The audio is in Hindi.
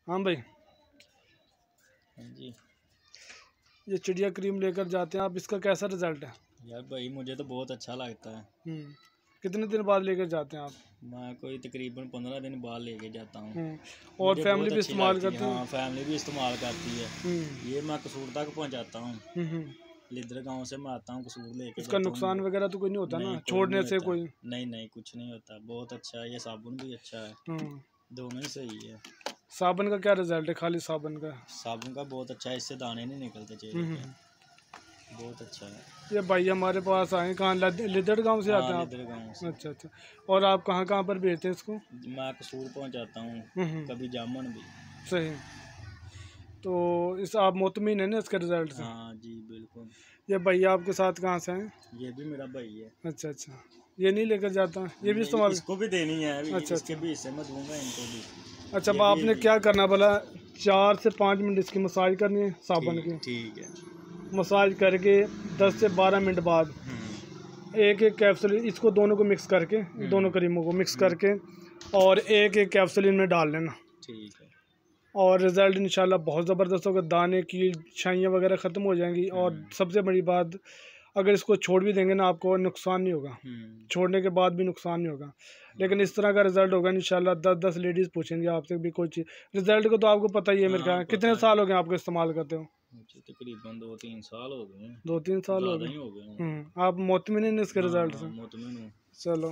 हाँ भाई, हाँ जी। ये चिड़िया क्रीम लेकर जाते हैं आप, इसका कैसा रिजल्ट है? यार भाई मुझे तो बहुत अच्छा लगता है। कितने दिन बाद लेकर जाते हैं आप? मैं कोई तकरीबन 15 दिन बाद लेके जाता हूँ। और मुझे फैमिली बहुत भी अच्छी इस्तेमाल लगती है। करती है? हाँ, फैमिली भी इस्तेमाल करती है। ये मैं कसूर तक पहुँचाता हूँ। लिद्र गांव से मैं आता हूँ, कसूर लेके इसका जाता नुकसान हूँ। वगैरह तो कोई नहीं होता नहीं, ना, कोई छोड़ने नहीं से होता। कोई? नहीं कुछ नहीं होता, बहुत अच्छा है। ये साबुन भी अच्छा है, दोनों ही सही है। साबुन का क्या रिजल्ट है? खाली साबुन का? साबुन का बहुत अच्छा है, इससे दाने नहीं निकलते चेहरे पे, बहुत अच्छा है। ये भाई हमारे पास आए, कहाँ लिदड़ गांव से आते हाँ, हैं आप? लिद्र गांव से। अच्छा अच्छा। और आप कहाँ कहाँ पर बेचते हैं इसको? मैं कसूर पहुँचाता हूँ, कभी जामुन भी। सही। तो इस आप मुतमिन है ना इसके रिजल्ट से? हाँ जी बिल्कुल। ये भैया आपके साथ कहाँ से हैं? ये भी मेरा भाई है। अच्छा अच्छा। ये नहीं लेकर जाता, ये भी नहीं, इस्तेमाल? इसको भी देनी है अभी। अच्छा इसके अच्छा। भी हिस्से में दूंगा इनको भी। अच्छा, ये अब आपने भी क्या करना बोला, 4 से 5 मिनट इसकी मसाज करनी है साबुन की। ठीक है। मसाज करके 10 से 12 मिनट बाद एक एक कैप्सूल इसको दोनों को मिक्स करके, दोनों क्रीमों को मिक्स करके और एक एक कैप्सूल इनमें डाल लेना। ठीक है। और रिज़ल्ट इंशाल्लाह बहुत ज़बरदस्त होगा, दाने की छाइयाँ वगैरह ख़त्म हो जाएंगी। और सबसे बड़ी बात, अगर इसको छोड़ भी देंगे ना आपको नुकसान नहीं होगा, छोड़ने के बाद भी नुकसान नहीं होगा। लेकिन इस तरह का रिज़ल्ट होगा इंशाल्लाह। 10-10 लेडीज़ पूछेंगे आपसे भी कोई चीज़, रिज़ल्ट को तो आपको पता ही है मेरे ख्याल। कितने साल हो गए आपको इस्तेमाल करते हो? मुझे तकरीबन 2-3 साल हो गए। 2-3 साल हो ज़्यादा गए। ही हो गए। आप मुतमिन हैं इसके रिज़ल्ट से? मुतमिन हूँ। चलो।